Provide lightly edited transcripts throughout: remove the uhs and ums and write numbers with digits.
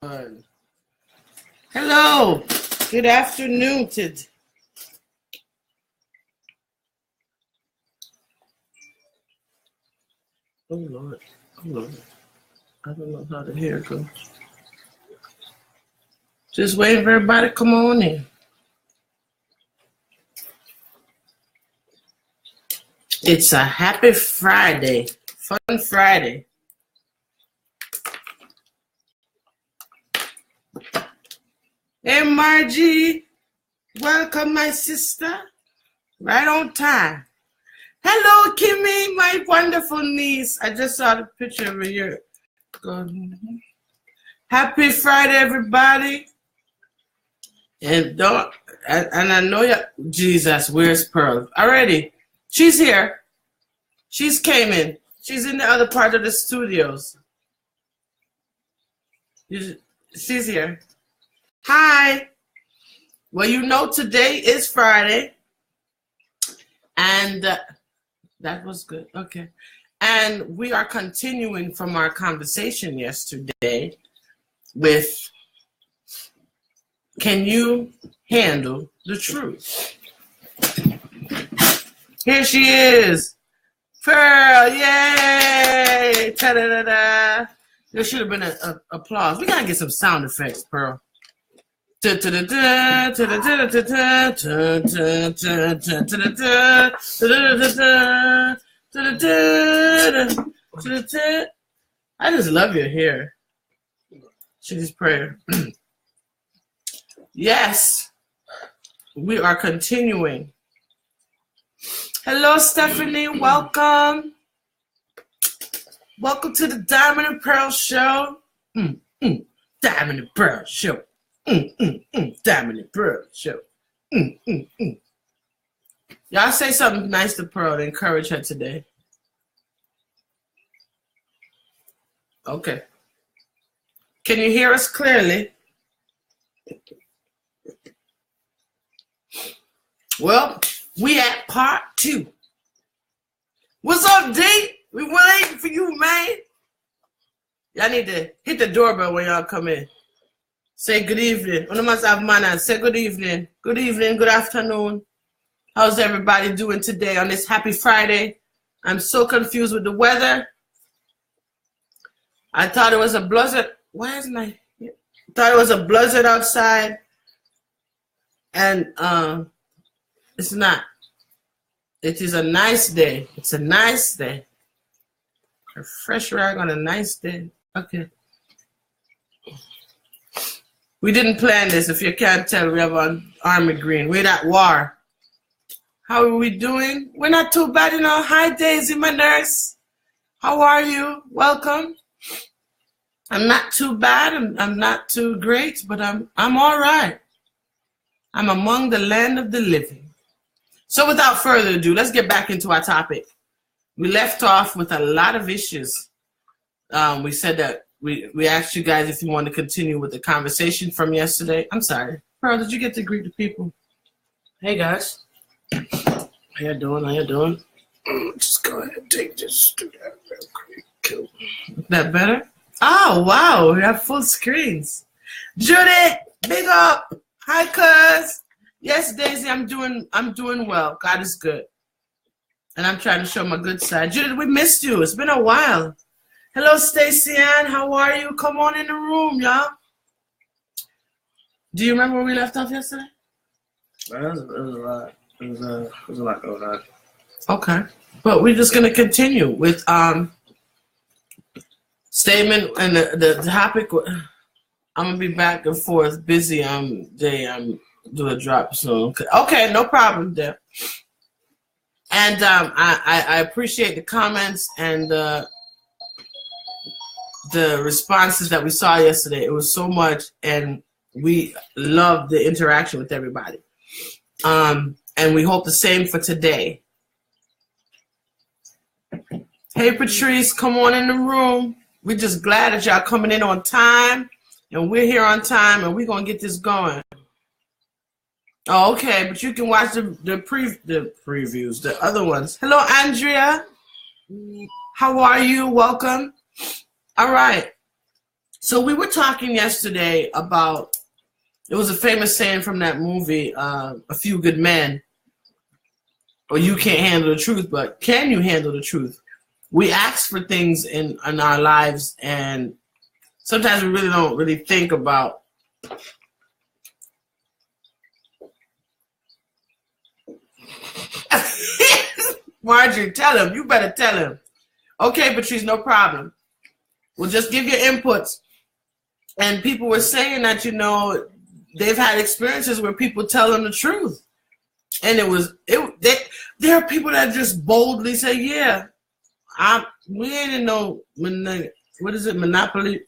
Good. Hello. Good afternoon. Oh Lord. Oh Lord. I don't know how the hair goes. Just waiting for everybody to come on in. It's a happy Friday. Fun Friday. Hey Margie. Welcome, my sister. Right on time. Hello, Kimmy, my wonderful niece. I just saw the picture over here. Happy Friday, everybody. And I know you. Jesus, where's Pearl? Already. She's here. She's came in. She's in the other part of the studios. She's here. Hi. Well, you know today is Friday. And that was good. Okay. And we are continuing from our conversation yesterday with, can you handle the truth? Here she is. Pearl, yay! Ta-da-da-da. There should have been an applause. We got to get some sound effects, Pearl. How I just love your hair. She's prayer. Yes, we are continuing. Hello, Stephanie. Welcome. Welcome to the Diamond and Pearl Show. Diamond and Pearl Show. Diamond and Pearl Show. Y'all say something nice to Pearl to encourage her today. Okay. Can you hear us clearly? Well, we at part 2. What's up, D? We waiting for you, man. Y'all need to hit the doorbell when y'all come in. Say good evening. On must have manners. Say good evening. Good evening. Good afternoon. How's everybody doing today on this happy Friday? I'm so confused with the weather. I thought it was a blizzard. Why is my? Thought it was a blizzard outside, and it's not. It is a nice day. It's a nice day. A fresh rag on a nice day. Okay. We didn't plan this. If you can't tell, we have on army green. We're at war. How are we doing? We're not too bad, you know. Hi, Daisy, my nurse. How are you? Welcome. I'm not too bad. I'm not too great, but I'm all right. I'm among the land of the living. So without further ado, let's get back into our topic. We left off with a lot of issues. We said that we asked you guys if you want to continue with the conversation from yesterday. I'm sorry. Pearl, did you get to greet the people? Hey, guys. How you doing? How you doing? Just go ahead and take this. Do that real quick. Cool. That better? Oh, wow. We have full screens. Judith, big up. Hi, cuz. Yes, Daisy, I'm doing well. God is good. And I'm trying to show my good side. Judith, we missed you. It's been a while. Hello, Stacey Ann. How are you? Come on in the room, y'all. Do you remember where we left off yesterday? It was a lot. It was a lot going on. Okay. But we're just going to continue with statement and the topic. I'm going to be back and forth. Busy day. I'm doing a drop soon. Okay, no problem there. And I appreciate the comments and the responses that we saw yesterday. It was so much, and we love the interaction with everybody. And we hope the same for today. Hey, Patrice, come on in the room. We're just glad that y'all coming in on time, and we're here on time, and we're going to get this going. Oh, okay, but you can watch the previews, the other ones. Hello, Andrea. How are you? Welcome. All right. So we were talking yesterday about, it was a famous saying from that movie, A Few Good Men, or you can't handle the truth, but can you handle the truth? We ask for things in our lives, and sometimes we really don't really think about Marjorie, tell him. You better tell him. Okay, Patrice, no problem. We'll just give you inputs. And people were saying that, you know, they've had experiences where people tell them the truth. And there are people that just boldly say, yeah, we ain't in no, what is it, monogamous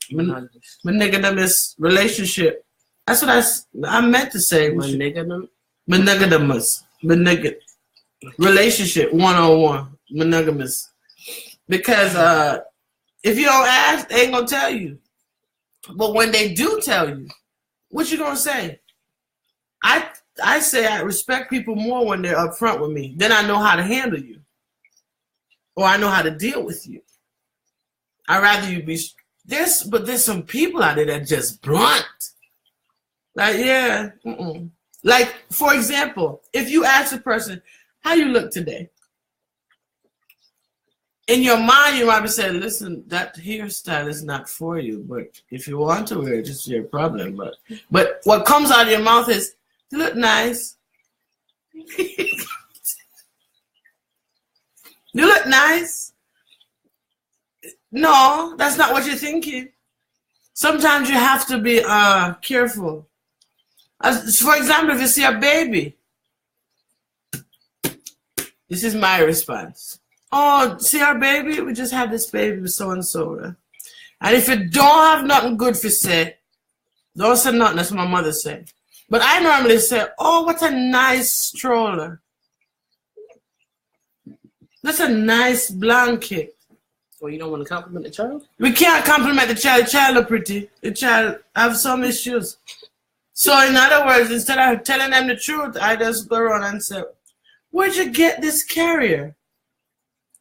relationship. That's what I meant to say. Monogamous relationship, one-on-one, monogamous. Because if you don't ask, they ain't gonna tell you. But when they do tell you, what you gonna say? I say I respect people more when they're upfront with me. Then I know how to handle you, or I know how to deal with you. I'd rather you be but there's some people out there that just blunt. Like, yeah, like, for example, if you ask a person, how you look today? In your mind, you might be saying, listen, that hairstyle is not for you, but if you want to wear it, it's your problem. But what comes out of your mouth is, you look nice. You look nice. No, that's not what you're thinking. Sometimes you have to be careful. For example, if you see a baby, this is my response. Oh, see our baby? We just had this baby with so-and-so. And if you don't have nothing good to say, don't say nothing. That's what my mother said. But I normally say, oh, what a nice stroller. That's a nice blanket. Well, you don't want to compliment the child? We can't compliment the child. The child is pretty. The child have some issues. So in other words, instead of telling them the truth, I just go around and say, where'd you get this carrier?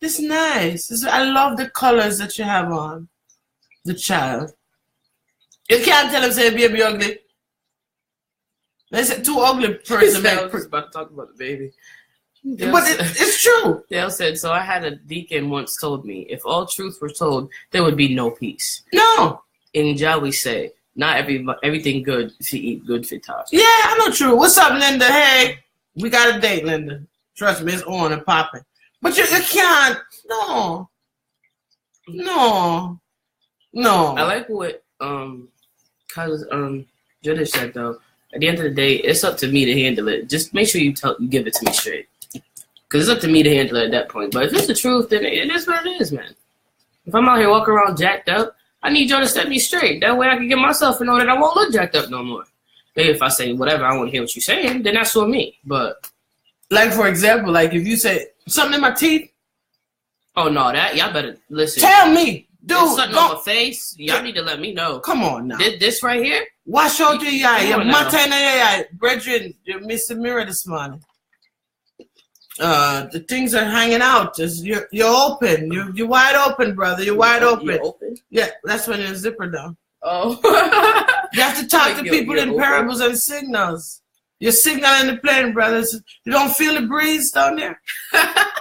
It's nice. I love the colors that you have on. The child. You can't tell them, say, baby ugly. They said too ugly person. I was about to talk about the baby. But it's true. Dale said, so I had a deacon once told me, if all truth were told, there would be no peace. No. In Jah we say, not everything good if you eat good for talk. Yeah, I know true. What's up, Linda? Hey, we got a date, Linda. Trust me, it's on and popping. But you can't. No. I like what Judith said though. At the end of the day, it's up to me to handle it. Just make sure you give it to me straight. Because it's up to me to handle it at that point. But if it's the truth, then it is what it is, man. If I'm out here walking around jacked up, I need y'all to set me straight. That way I can get myself to know that I won't look jacked up no more. Maybe if I say whatever, I want to hear what you're saying, then that's on me. But like, for example, like if you say something in my teeth. Oh, no, y'all better listen. Tell me. Dude, something on my face, y'all need to let me know. Come on now. This right here? Wash out your eye. Your mata in your eye. Brethren, you missed the mirror this morning. The things are hanging out. Just you're open. You're wide open, brother. You're wide open. You're open? Yeah, that's when your zipper down. Oh. You have to talk to people in parables and signals. You're signaling the plane, brothers. You don't feel the breeze down there?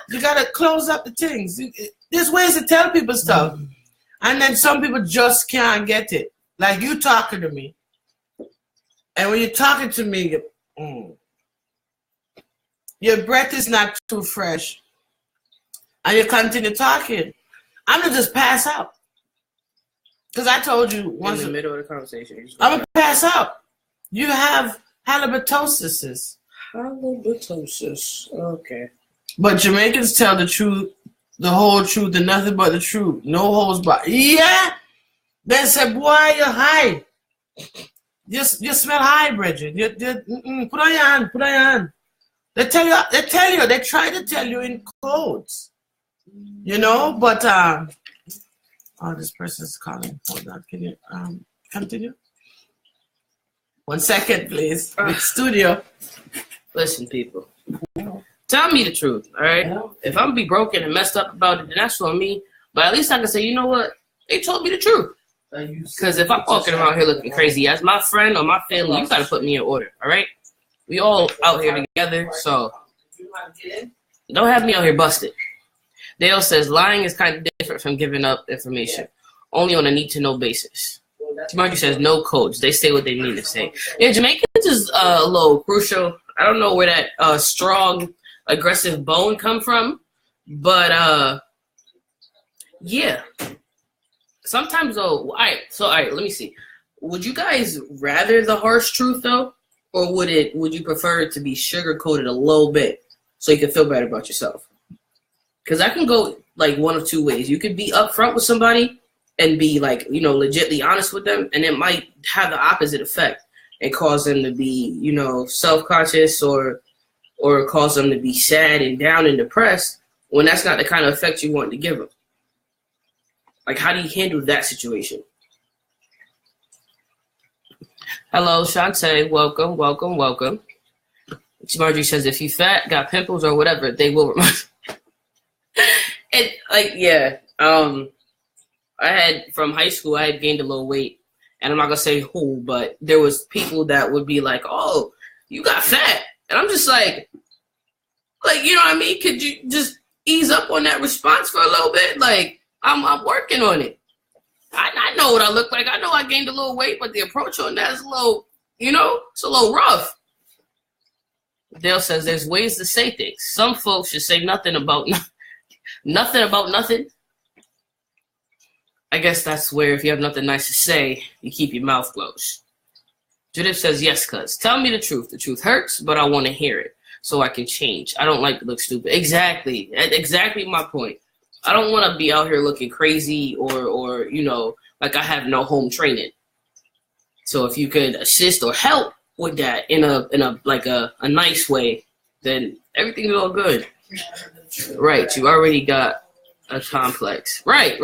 You got to close up the things. There's ways to tell people stuff. And then some people just can't get it. Like you talking to me. And when you're talking to me, your breath is not too fresh. And you continue talking. I'm going to just pass out. Because I told you once. In the middle of the conversation. I'm going to pass out. You have halitosis. Halitosis. Okay. But Jamaicans tell the truth, the whole truth, and nothing but the truth. No holds barred. Yeah. They say, boy, you're high. You smell high, Bridget. Put on your hand. Put on your hand. They try to tell you in codes. You know, but oh, this person's calling. Hold on. Can you continue? 1 second, please. Studio. Listen, people. Tell me the truth, all right? Yeah. If I'm gonna be broken and messed up about it, then that's on me. But at least I can say, you know what? They told me the truth. Because if I'm walking around here looking crazy, as my friend or my family, you gotta put me in order, all right? We all out here together, so don't have me out here busted. Dale says lying is kind of different from giving up information, only on a need-to-know basis. Margie says no codes; they say what they mean to say. Yeah, Jamaicans is a little crucial. I don't know where that strong, aggressive bone come from, but yeah. Sometimes though, all right, let me see. Would you guys rather the harsh truth though, or would you prefer it to be sugar coated a little bit so you can feel better about yourself? Because I can go like one of two ways. You could be upfront with somebody and be like, legitly honest with them, and it might have the opposite effect and cause them to be, self-conscious or cause them to be sad and down and depressed when that's not the kind of effect you want to give them. Like, how do you handle that situation? Hello, Shantae. Welcome, welcome, welcome. Marjorie says, if you fat, got pimples, or whatever, they will remind and, yeah. I had, from high school, I had gained a little weight. And I'm not going to say who, but there was people that would be like, oh, you got fat. And I'm just like, you know what I mean? Could you just ease up on that response for a little bit? Like, I'm working on it. I know what I look like. I know I gained a little weight, but the approach on that is a little, it's a little rough. Dale says there's ways to say things. Some folks should say nothing about nothing. I guess that's where if you have nothing nice to say, you keep your mouth closed. Judith says, yes, cuz. Tell me the truth. The truth hurts, but I want to hear it so I can change. I don't like to look stupid. Exactly. Exactly my point. I don't want to be out here looking crazy or like I have no home training. So if you could assist or help with that in a nice way, then everything's all good. Right, you already got a complex. Right.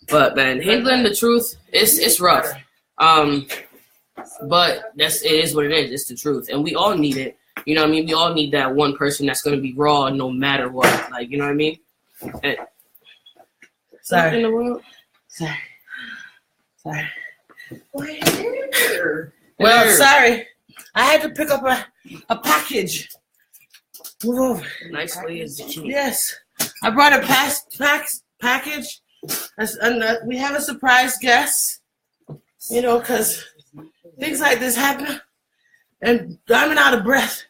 But man, handling the truth, it's rough. But it is what it is. It's the truth, and we all need it. You know what I mean? We all need that one person that's gonna be raw no matter what. Like, you know what I mean? And, sorry. In the world? Sorry. Well, sorry. I had to pick up a package. Move over. Nicely is the key. Yes. I brought a package. We have a surprise guest. Because things like this happen. And I'm out of breath.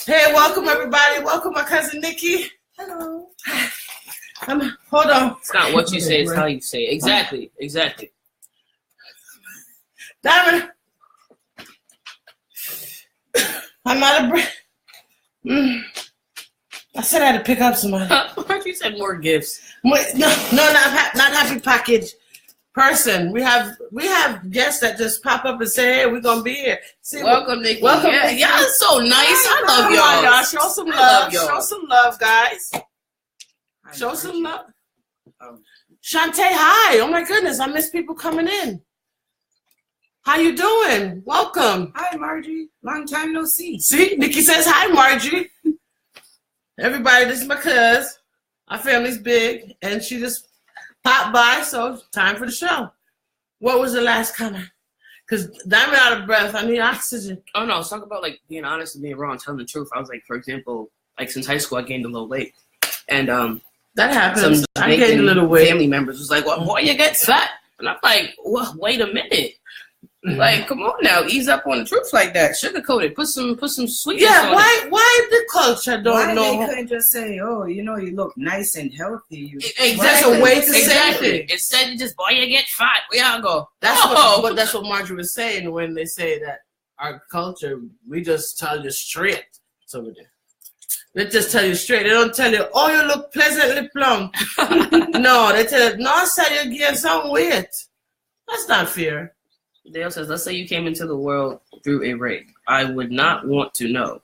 Hey, welcome everybody. Welcome my cousin Nikki. Hello. Hold on. It's not what you say, it's how you say it. Exactly. Diamond. I'm out of breath. I said I had to pick up somebody. You said more gifts. No, not happy package person. We have guests that just pop up and say, hey, we're gonna be here. See, welcome, Nikki. Welcome, yeah, Nikki. Y'all are so nice. I love y'all. Come on, y'all. Show some love. Show some love, guys. Show some love. Shantae, hi. Oh my goodness, I miss people coming in. How you doing? Welcome. Hi, Margie. Long time no see. See, Nikki says hi, Margie. Everybody, this is my cuz. Our family's big, and she just popped by, so time for the show. What was the last comment? Because I'm out of breath. I need oxygen. Oh, no. Let's talk about, being honest and being raw and telling the truth. I was for example, since high school, I gained a little weight. And that happens. I gained a little weight. Family members was like, well, boy, you get fat. And I'm like, well, wait a minute. Come on now, ease up on the truth like that. Sugar coated, put some sweetness on it. Why the culture don't know? They couldn't just say, oh, you look nice and healthy. That's a way to say it. Instead of just, boy, you get fat. Where y'all go? That's what Marjorie was saying when they say that our culture, we just tell you straight. It's over there. They just tell you straight. They don't tell you, oh, you look pleasantly plump. No, they tell you, no, sir, you gain some weight. That's not fair. Dale says, let's say you came into the world through a rape. I would not want to know.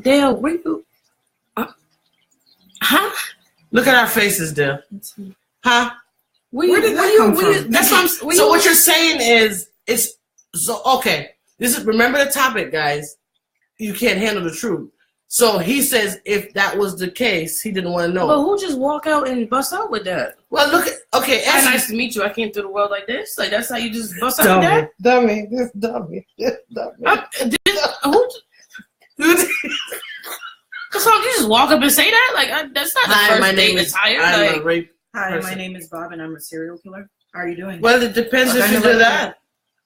Dale, where you? Huh? Look at our faces, Dale. Huh? Where did that come from? That's what I'm saying. So what you're saying is, okay. Remember the topic, guys. You can't handle the truth. So he says if that was the case, he didn't want to know. But who just walk out and bust out with that? Well, look. Okay, Hi, nice to meet you. I came through the world like this. Like that's how you just bust out with that? Dummy. So you just walk up and say that? Like that's not the first date attire. Hi, my name is Bob, and I'm a serial killer. How are you doing? Well, it depends if you do that.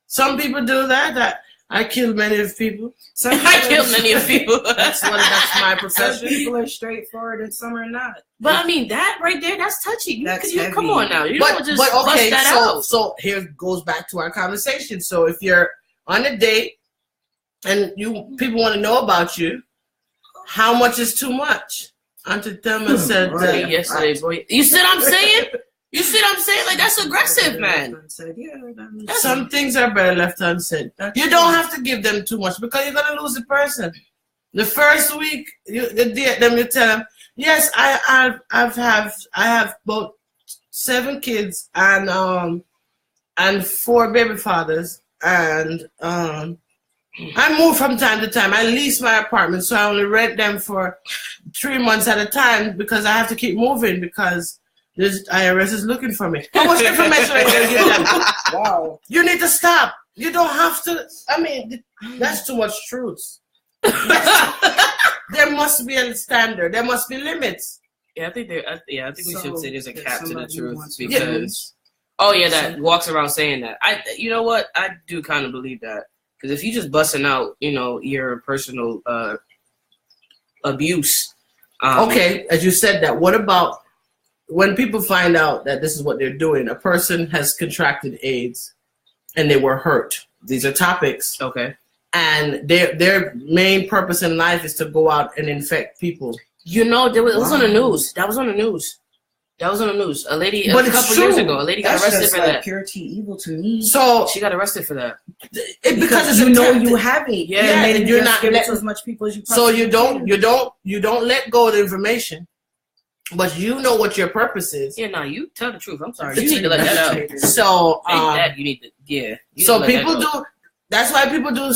Some people do that. I kill many of people. I kill many of people. That's my profession. Some people are straightforward and some are not. But I mean, that right there, that's touchy. That's heavy. Come on now. You don't just bust that out. So here goes back to our conversation. So if you're on a date and people want to know about you, how much is too much? Auntie Thelma said yesterday, boy. You see what I'm saying? You see what I'm saying? Like, that's aggressive, man. Some things are better left unsaid. You don't have to give them too much because you're going to lose the person. The first week, you date them, you tell them, yes, I have about 7 kids and 4 baby fathers. And I move from time to time. I lease my apartment, so I only rent them for 3 months at a time because I have to keep moving because this IRS is looking for me. How much information are you going to give them? Wow. You need to stop. You don't have to. I mean, that's too much truth. There must be a standard. There must be limits. Yeah, I think we should say there's a cap to the truth because. Oh yeah, that walks around saying that. You know what? I do kind of believe that because if you just busting out, your personal abuse. Okay, as you said that, what about when people find out that this is what they're doing? A person has contracted AIDS and they were hurt. These are topics. Okay. And their main purpose in life is to go out and infect people. It was on the news. That was on the news. A lady a couple years ago, a lady got arrested for that. Purity evil to me. So she got arrested for that. Because you have it. Yeah, and you're not give it to as much people as you so you don't let go of the information, but you know what your purpose is. Yeah, no, you tell the truth. I'm sorry. You need to let that out. So that you need to So people do. That's why people do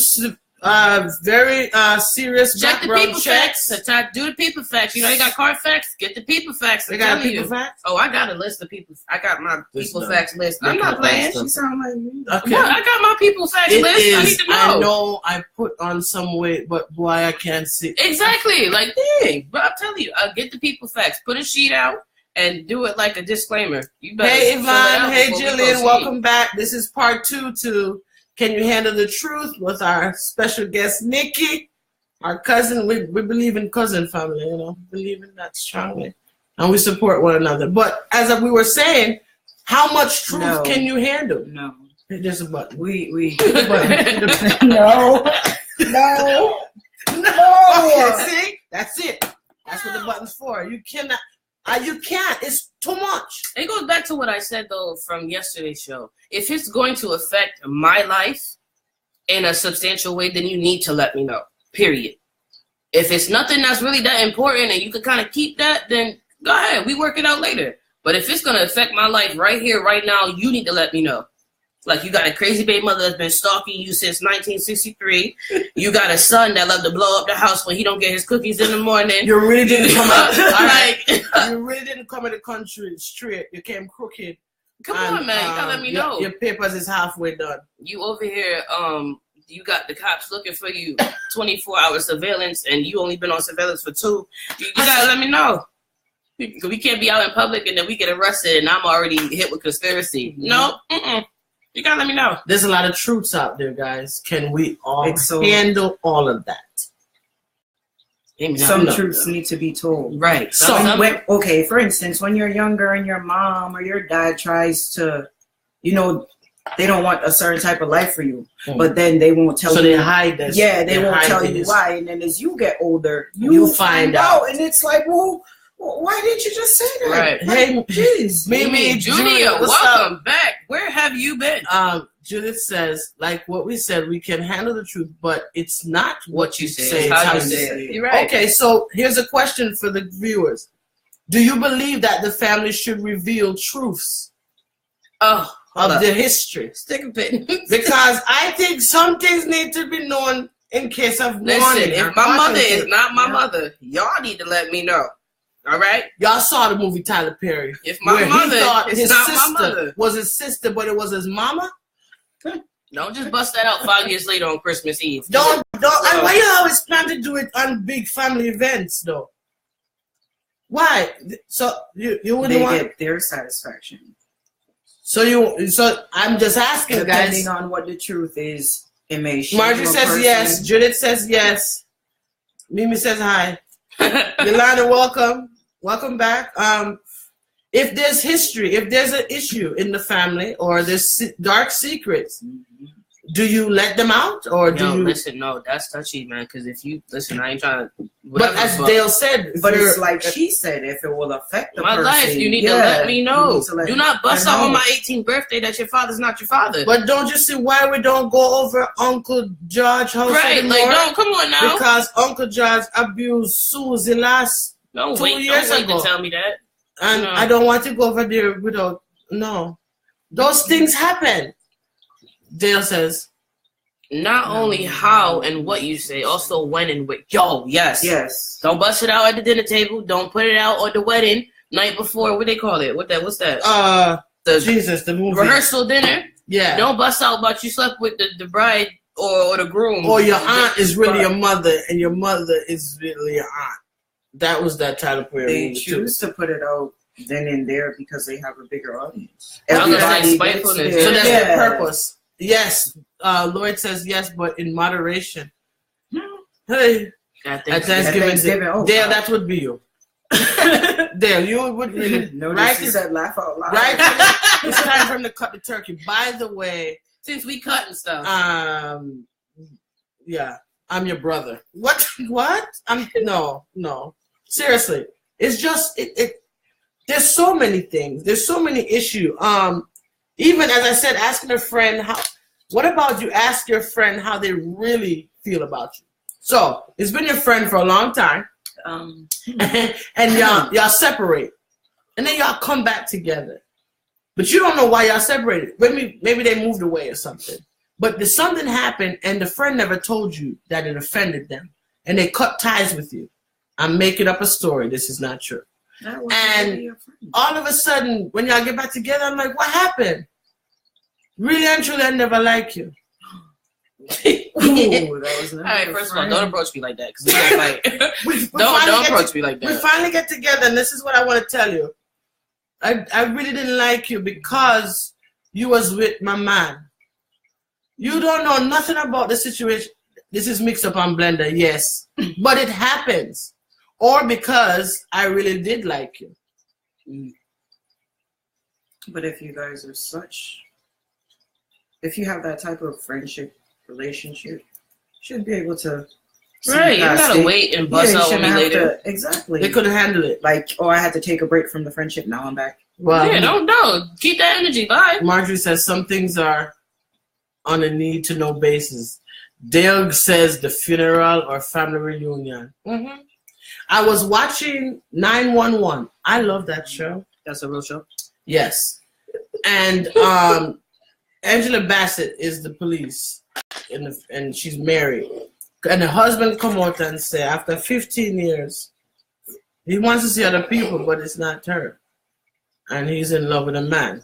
very serious check the background people checks. facts. Do the people facts. You got Carfax. Get the people facts. They got people facts. Oh, I got a list of people. I got my people facts list. I'm not playing. She sound like me. Okay. Well, I got my people facts list. I need to know. I know I put on some weight, but boy, I can't see. Exactly. Like, dang. But I'm telling you, get the people facts. Put a sheet out and do it like a disclaimer. You better. Hey, Yvonne. Hey, Jillian. Welcome back. This is part 2 to Can You Handle the Truth with our special guest, Nikki, our cousin. We believe in cousin family, believe in that strongly. And we support one another. But as we were saying, how much truth can you handle? No. There's a button. We No. Okay, see? That's it. That's what the button's for. You cannot. You can't. It's too much. It goes back to what I said, though, from yesterday's show. If it's going to affect my life in a substantial way, then you need to let me know, period. If it's nothing that's really that important and you can kind of keep that, then go ahead. We work it out later. But if it's going to affect my life right here, right now, you need to let me know. Like, you got a crazy baby mother that's been stalking you since 1963. You got a son that loved to blow up the house when he don't get his cookies in the morning. You really didn't come out. All right. You really didn't come in the country straight. You came crooked. Come on, man. You gotta let me know. Your papers is halfway done. You over here, you got the cops looking for you, 24-hour surveillance, and you only been on surveillance for 2. You gotta let me know. We can't be out in public and then we get arrested and I'm already hit with conspiracy. No, you gotta let me know. There's a lot of truths out there, guys. Can we all handle all of that? Some truths need to be told. Right. Okay, for instance, when you're younger and your mom or your dad tries to, they don't want a certain type of life for you, but then they won't tell you. So they hide this. Yeah, they won't tell you why. And then as you get older, you find out. And it's like, well, why didn't you just say that? Right. Hey, jeez. Mimi, Julia, welcome back. Where have you been? Judith says, like what we said, we can handle the truth, but it's not what you say. It's how you say it. You're right. Okay, so here's a question for the viewers. Do you believe that the family should reveal truths of the history? Stick a pin. Because I think some things need to be known in case of Listen, warning. if my mother is not my mother, y'all need to let me know. All right? Y'all saw the movie Tyler Perry. If my mother is not my mother, was his sister, but it was his mama. Don't just bust that out 5 years later on Christmas Eve. Don't. And why you always plan to do it on big family events, though? Why? So you wouldn't want get their satisfaction. So I'm just asking, depending guys. on what the truth is. It may Marjorie says yes. Judith says yes. Mimi says hi. Yolanda, welcome back. If there's history, if there's an issue in the family or there's dark secrets, do you let them out or do you? Listen, no, that's touchy, man. Because if you listen, I ain't trying to. But as Dale said, but it's like she said, if it will affect the my person, life, you need to let me know. Do not bust out on my 18th birthday that your father's not your father. But don't you see why we don't go over Uncle George house anymore? Like, don't come on now. Because Uncle George abused Susie last 2 years ago. Don't tell me that. And I don't want to go over there without those things happen. Dale says, not only how and what you say, also when and what. Yes. Don't bust it out at the dinner table. Don't put it out at the wedding night before. What they call it? What's that? The movie rehearsal dinner. Yeah. Don't bust out about you slept with the bride or the groom. Or your aunt is really your mother, and your mother is really your aunt. That was that Tyler Perry They movie choose to put it out then and there because they have a bigger audience. Everybody so that's the purpose. Yes, Lloyd says yes, but in moderation. Hey, at Thanksgiving, Dale, that would be you. Dale, you would really. Notice you said laugh out loud. Right, it's time for him to cut the turkey. By the way, since we cut and stuff, yeah, I'm your brother. What? No. Seriously, it's just it. There's so many things. There's so many issues. Even as I said, asking a friend what about you ask your friend how they really feel about you? So it's been your friend for a long time, and y'all separate, and then y'all come back together, but you don't know why y'all separated. Maybe they moved away or something. But there's something happened, and the friend never told you that it offended them, and they cut ties with you. I'm making up a story. This is not true. And all of a sudden, when y'all get back together, I'm like, what happened? Really and truly, I never like you. Ooh, all right, first of all, don't approach me like that. Don't approach me like that. We finally get together, and this is what I want to tell you. I really didn't like you because you was with my man. You don't know nothing about the situation. This is mixed up on Blender, yes. But it happens. Or because I really did like you. But if you guys are if you have that type of friendship, relationship, you should be able to. Right, you gotta wait and bust out on me later. Exactly. They couldn't handle it. Like, I had to take a break from the friendship. Now I'm back. Well, yeah, don't keep that energy. Bye. Marjorie says some things are on a need-to-know basis. Dale says the funeral or family reunion. Mm-hmm. I was watching 911. I love that show. That's a real show? Yes. And Angela Bassett is the police, and she's married. And the husband come out and say, after 15 years, he wants to see other people, but it's not her. And he's in love with a man.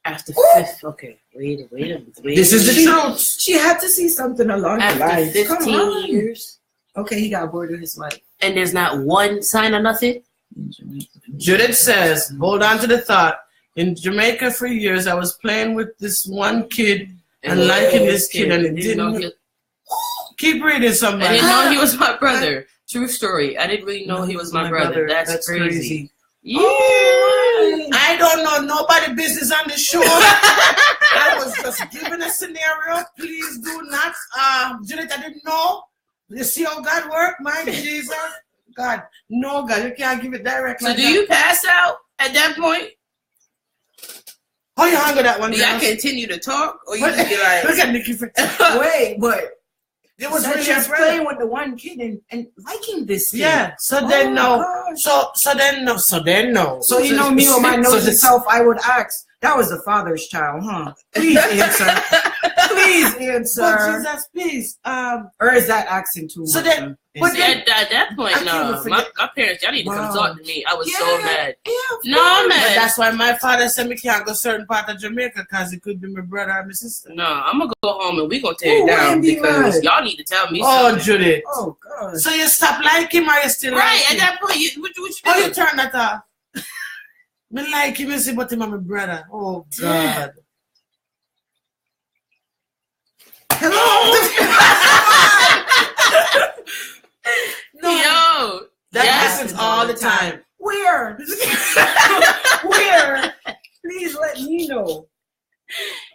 After 15, okay, wait. This is the truth. She had to see something along the lines. 15 years. Okay, he got bored with his life. And there's not one sign of nothing? Judith says, hold on to the thought. In Jamaica for years, I was playing with this one kid and liking this kid, and it didn't. Keep reading, somebody. I didn't know he was my brother. True story. I didn't really know he was my brother. That's crazy. Yeah. Oh, I don't know nobody business on the show. I was just giving a scenario. Please do not, Judith, I didn't know. You see how God work, my Jesus? God, no, God, you can't give it direct. So do you pass out at that point? How you hung with that one? Do y'all continue to talk, or you just be like, look at Nikki. Wait, but it was really just playing with the one kid and liking this kid. Yeah. So then no. So then no. So you know me with my nose itself, I would ask. That was the father's child, huh? Please answer. Please again, sir. But Jesus, please. Or is that asking too much? So then, but See, then, at that point, I no. can't forget- My parents, y'all need to come Wow. talk to me. I was yeah, so mad. Yeah, of No, course. man. But that's why my father said me can't go certain part of Jamaica because it could be my brother or my sister. No, I'm gonna go home and we gonna tear it Ooh, down Andy, because right. y'all need to tell me Oh, something. Judith. Oh, God. So you stop liking him or you still Right, like at him? that point, what you Oh, doing? you turn that off. Me like him, you see, but him and my brother. Oh, God. No, Yo, that yes. happens all the time. Where? Where? Please let me know.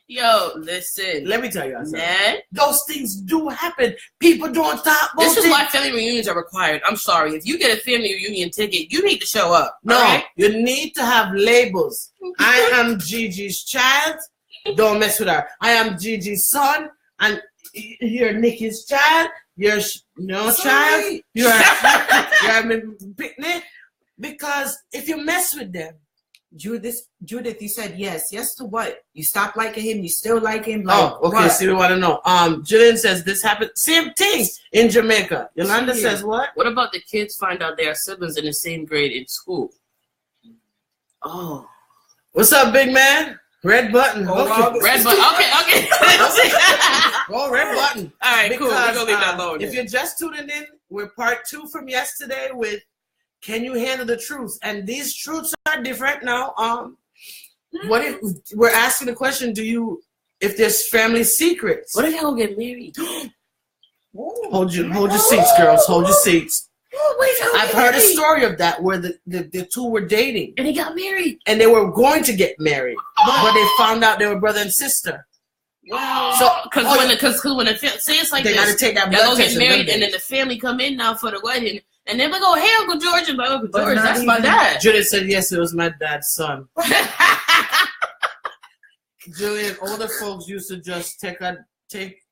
Yo, listen. Let me tell you something. Man, Those things do happen. People don't talk about this is it. why family reunions are required. I'm sorry. If you get a family reunion ticket, you need to show up. No, all right? you need to have labels. I am Gigi's child. Don't mess with her. I am Gigi's son, and you're Nikki's child. You're no child. You're my picnic. Because if you mess with them, Judith, you said yes. Yes to what? You stop liking him, you still like him? Like, oh, okay. what? So we want to know. Jillian says this happened. Same thing in Jamaica. Yolanda Yeah. says what? What about the kids find out they are siblings in the same grade in school? Oh. What's up, big man? Red button. Oh, okay. wow. Red button. Okay. Oh, red button. All right, cool. We're Because, gonna leave that alone. if you're just tuning in, we're part 2 from yesterday with "Can you handle the truth?" And these truths are different now. What if we're asking the question? If there's family secrets? What if y'all get married? Hold your seats, girls. Hold your seats. Oh, I've heard a story of that where the two were dating And they got married. and they were going to get married, but they found out they were brother and sister. Wow. So, Because when the say it's like they this, got to take that y'all blood go test. get married, and then the family come in now for the wedding, and then we go, "Hey, Uncle George," and my Uncle But George, not that's my even- dad. Julian said yes, it was my dad's son. Julian, older folks used to just take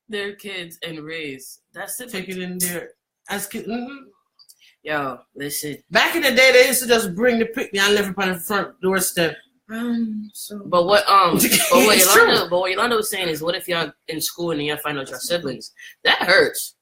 Their kids and raise. That's it. it in there as kids. Yo, listen. Back in the day, they used to just bring the picnic and live upon the front doorstep. So But what It's true. Yolanda was saying is, what if y'all in school and y'all find out your siblings? That hurts.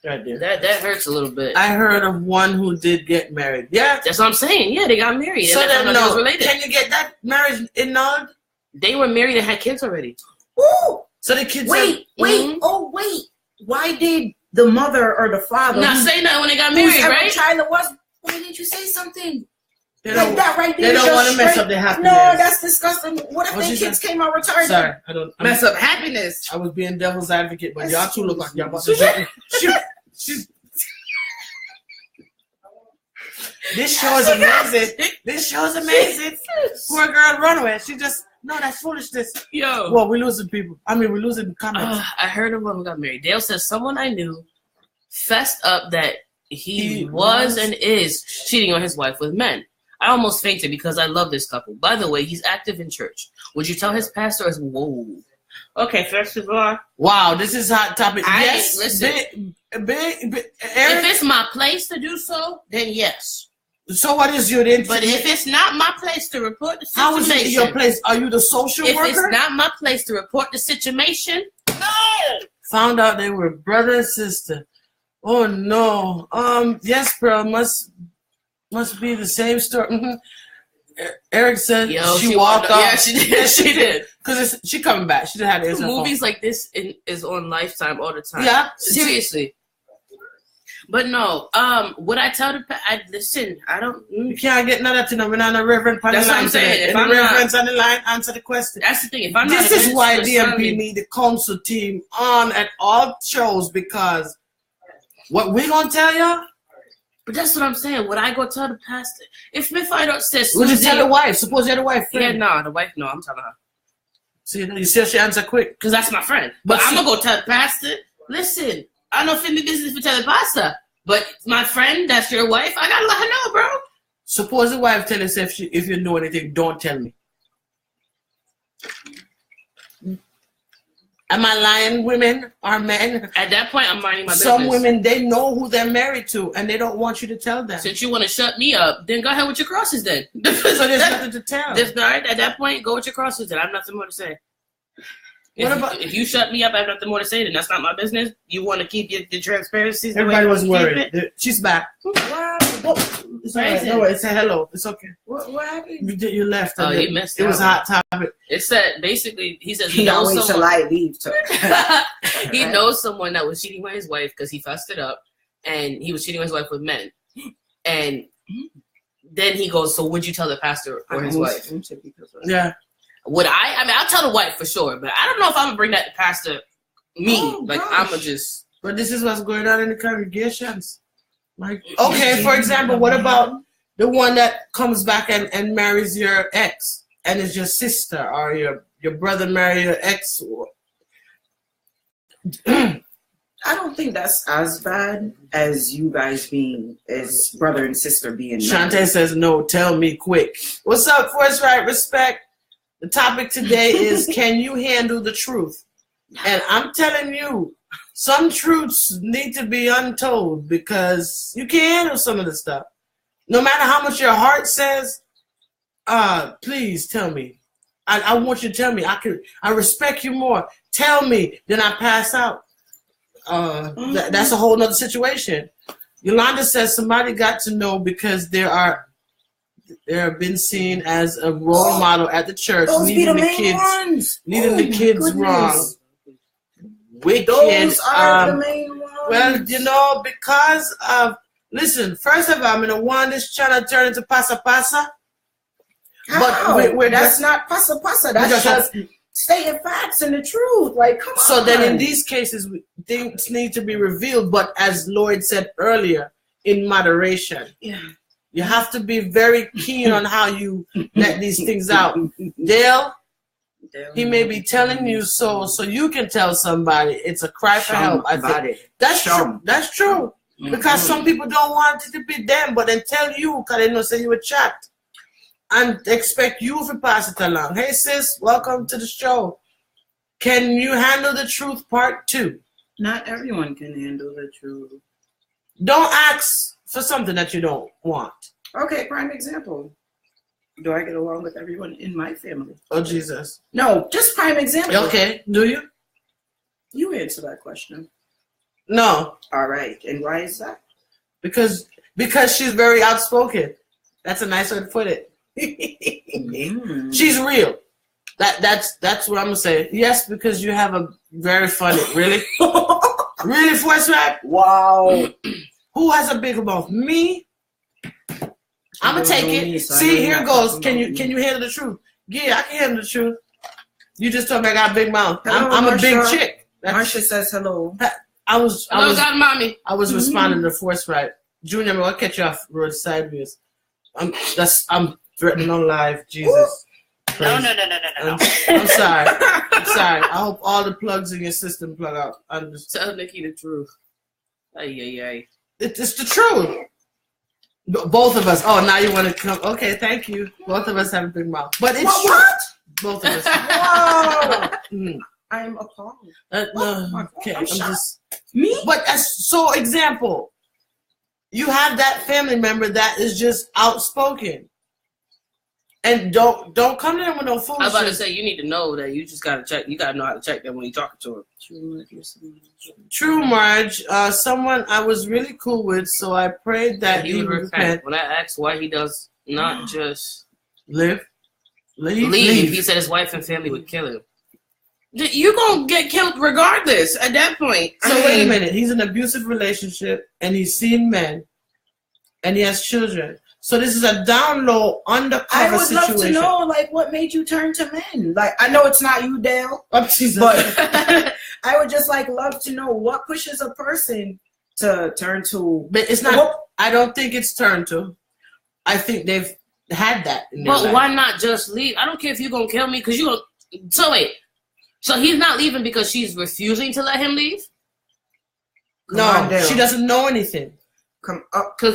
Right there. That hurts a little bit. I heard of one who did get married. Yeah. That's what I'm saying. Yeah, they got married. So and that's then, how they was no, related. can you get that marriage annulled? They were married and had kids already. Ooh, So the kids wait. Mhm. Oh, wait. Why did the mother or the father Not say nothing when they got whose married, ever right? child it was? Why didn't you say something they like don't, that right there? they don't just want to mess straight- up their happiness. No, that's disgusting. What if What their she kids said? came out retarded? Sorry, I don't Mess up happiness. I was being devil's advocate, but y'all two look like y'all about to Excuse jump. This show is amazing. This show is amazing. Poor girl runaway. She just no, that's foolishness. Yo. Well, we're losing people. I mean, we're losing comments. I heard of one who got married. Dale says someone I knew fessed up that he was- was and is cheating on his wife with men. I almost fainted because I love this couple. By the way, he's active in church. Would you tell his pastor as whoa? Okay, first of all, Wow, this is hot topic. Yes, listen. Eric, if it's my place to do so, then yes. so what is your But if it's not my place to report the how is situation, it your place? Are you the social if worker? it's not my place to report the situation, no. Found out they were brother and sister. Oh no. Yes, bro. Must be the same story. Mhm. Eric said Yo, she walked off. Yeah, she did. She did. Because she coming back. She didn't have to answer her phone. Movies like this is on Lifetime all the time. Yeah. Seriously. But no, would I tell listen, I don't. You can't get none of that to know. We're not a reverend on the That's what line I'm saying. today. If Any I'm not- reverends on the line, answer the question. That's the thing. If I'm This not is why minister, DMP sorry. need the council team on at all shows, because what we gonna tell y'all? But that's what I'm saying. Would I go tell the pastor? If I don't say Would you Susie- tell the wife? Suppose you're the wife. Yeah, Friend. no, the wife, no, I'm telling her. See, you see how she answer quick. Because that's my friend. But But I'm see- going to go tell the pastor, listen, I don't fit me business for telling the pastor. But my friend, that's your wife, I got to let her know, bro. Suppose the wife tell us if you know anything, don't tell me. Am I lying, women or men? At that point, I'm minding my business. Some women, they know who they're married to, and they don't want you to tell them. Since you want to shut me up, then go ahead with your crosses then. So there's nothing to tell. All right, at that point, go with your crosses then. I have nothing more to say. If you shut me up, I have nothing more to say, then that's not my business. You want to keep your transparencies. Everybody was worried. She's back. What? It's all right. No, it's a hello. It's okay. What happened? You left. Oh, he missed it. It was a hot topic. It said, basically, he says he knows someone. Till I leave. He knows someone that was cheating with his wife because he fussed it up, and he was cheating with his wife with men. And then he goes, so would you tell the pastor or his wife? Yeah. Would I? I mean, I'll tell the wife for sure, but I don't know if I'm gonna bring that to pastor I'm gonna just. But this is what's going on in the congregations. Like, okay, for example, what about the one that comes back and marries your ex and is your sister, or your brother marry your ex? I don't think that's as bad as you guys being as brother and sister being. Shantae says no. Tell me quick. What's up, Force Right Respect? The topic today is, can you handle the truth? And I'm telling you, some truths need to be untold because you can't handle some of the stuff. No matter how much your heart says, please tell me. I want you to tell me. I respect you more. Tell me, then I pass out. That's a whole nother situation. Yolanda says somebody got to know because they have been seen as a role model at the church, leading the kids wrong. Wicked. Those are the main ones. Well, because of, listen, first of all, I'm going to want this channel to turn into pasa pasa. But that's not pasa pasa. That's just stating facts and the truth. Like, come on. So then in these cases, things need to be revealed, but as Lloyd said earlier, in moderation. Yeah. You have to be very keen on how you let these things out. Dale, he may be telling you so you can tell somebody. It's a cry for help. I think that's true. That's true. Because some people don't want it to be them, but then tell you because they know say you a chat and expect you to pass it along. Hey sis, welcome to the show. Can you handle the truth part 2? Not everyone can handle the truth. Don't ask for something that you don't want. Okay, prime example. Do I get along with everyone in my family? Oh, Jesus. No, just prime example. Okay, do you? You answer that question. No. All right, and why is that? Because she's very outspoken. That's a nice way to put it. She's real. That's what I'm gonna say. Yes, because you have a very funny. Really? Really, Force Right? Wow. Who has a bigger mouth? Me? I'm gonna take it. See, here goes. Can you handle the truth? Yeah, I can handle the truth. You just told me I got a big mouth. I'm a big chick. Marsha says hello. I was mommy. I was responding to Force Right. Junior, I'll catch you off road sideways. I'm threatening on live. Jesus. No. I'm sorry. I hope all the plugs in your system plug out. I'm just tell Nikki the truth. Ay. It's the truth. Both of us. Oh, now you want to come? Okay, thank you. Both of us have a big mouth, but it's what? Both of us. Wow. I'm appalled. No, okay, I'm just me. But so example, you have that family member that is just outspoken, and don't come to them with no foolishness. I was about to say you need to know that you just gotta check. You gotta know how to check them when you're talking to them. True, Marge. Someone I was really cool with, so I prayed that he would repent. When I asked why he does not just leave, he said his wife and family would kill him. You're gonna get killed regardless at that point. So wait a minute. He's in an abusive relationship, and he's seen men, and he has children. So this is a down low, undercover situation. I would love to know, like, what made you turn to men? Like, I know it's not you, Dale, but I would just love to know what pushes a person to turn to. But it's not. I don't think it's turned to. I think they've had that. But why not just leave? I don't care if you're gonna kill me because you gonna. So wait. So he's not leaving because she's refusing to let him leave? No, she doesn't know anything. Come up, because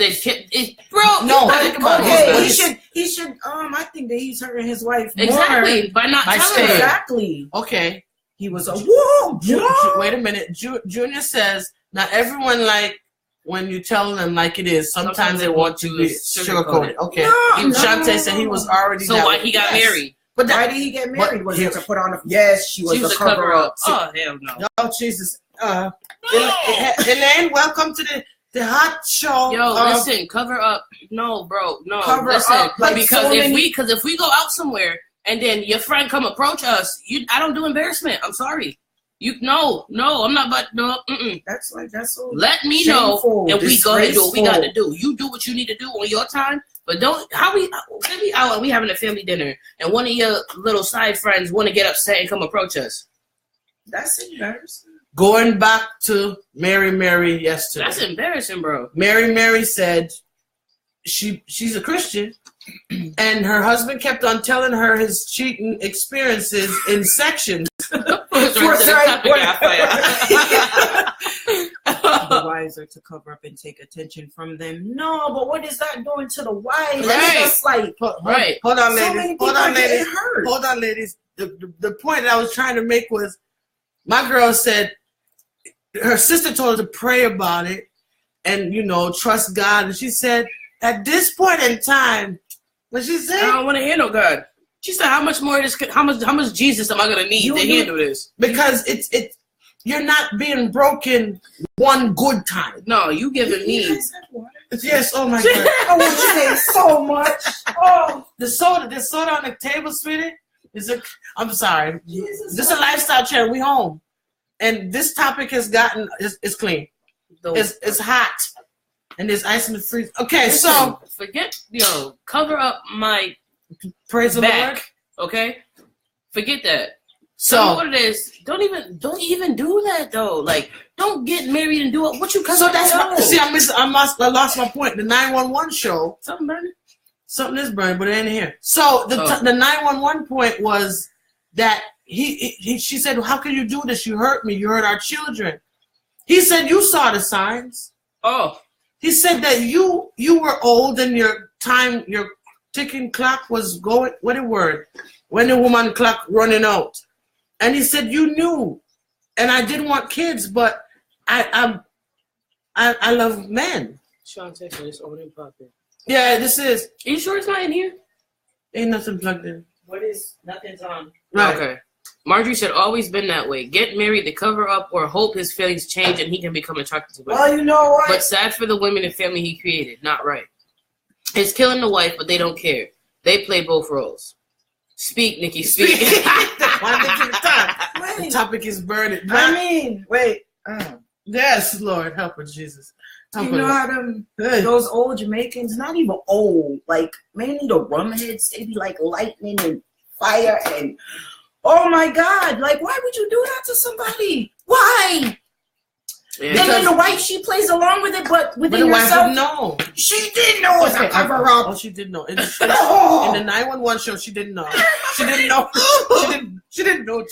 bro. No, think about it. He should. I think that he's hurting his wife exactly by not telling her. Exactly. Okay. He was a whoa. Wait a minute. Junior says not everyone like when you tell them like it is. Sometimes they want to be sugarcoated. Okay. No. Shantae said he was already. So why he got married? But why did he get married? Was it to put on a... Yes, she was a cover-up. Oh, hell no. Oh, Jesus. Elaine, welcome to the hot show. Yo, listen, cover up. No, bro, no. Cover listen, up, like because so if we go out somewhere and then your friend come approach us, I don't do embarrassment. I'm sorry. No, I'm not. But no, that's so. Let me know, and we go ahead and do what we got to do. You do what you need to do on your time, but don't. We having a family dinner, and one of your little side friends want to get upset and come approach us. That's embarrassing. Going back to Mary yesterday. That's embarrassing, bro. Mary said she's a Christian, and her husband kept on telling her his cheating experiences in sections. The wives are to cover up and take attention from them. No, but what is that doing to the wives? Right. It's just like, Hold on, ladies. Hurt. Hold on, ladies. The point that I was trying to make was, my girl said her sister told her to pray about it and, trust God. And she said, at this point in time, what she said? I don't want to hear no God. She said, how much Jesus am I gonna need to handle this? Because you're not being broken one good time. No, you giving me. Yes, oh my God. I want to say so much. Oh, the soda on the table, sweetie. I'm sorry. This is a lifestyle channel. We home. And this topic has gotten, it's clean. It's hot. And there's ice in the freezer. Okay, listen, so. Forget, cover up my praise the back, Lord. Okay? Forget that. So what it is, don't even do that though. Like, don't get married and do it. What you So that's I lost my point. The 911 show. Something burning. Something is burning, but it ain't here. So the 911 point was that she said, "How can you do this? You hurt me. You hurt our children." He said, "You saw the signs." Oh. He said that you were old and your ticking clock was going. What a word! When the woman clock running out, and he said you knew, and I didn't want kids, but I love men. Sean, take this over and pop it. Yeah, this is. Are you sure it's not in here? Ain't nothing plugged in. What is nothing's on? Right. Okay. Marjorie said, always been that way. Get married to cover up or hope his feelings change and he can become attracted to women. Well, you know what? But sad for the women and family he created. Not right. It's killing the wife, but they don't care. They play both roles. Speak, Nikki, speak. The topic is burning. Wait. Yes, Lord, help us, Jesus. You know how those old Jamaicans, not even old, like mainly the rumheads, they be like lightning and fire and oh my God, like why would you do that to somebody? Why? Yeah, and then the wife, she plays along with it, but within herself, no, she didn't know it was a cover up. Oh, she didn't know. In the 911 show, she didn't know. She didn't know. She didn't know.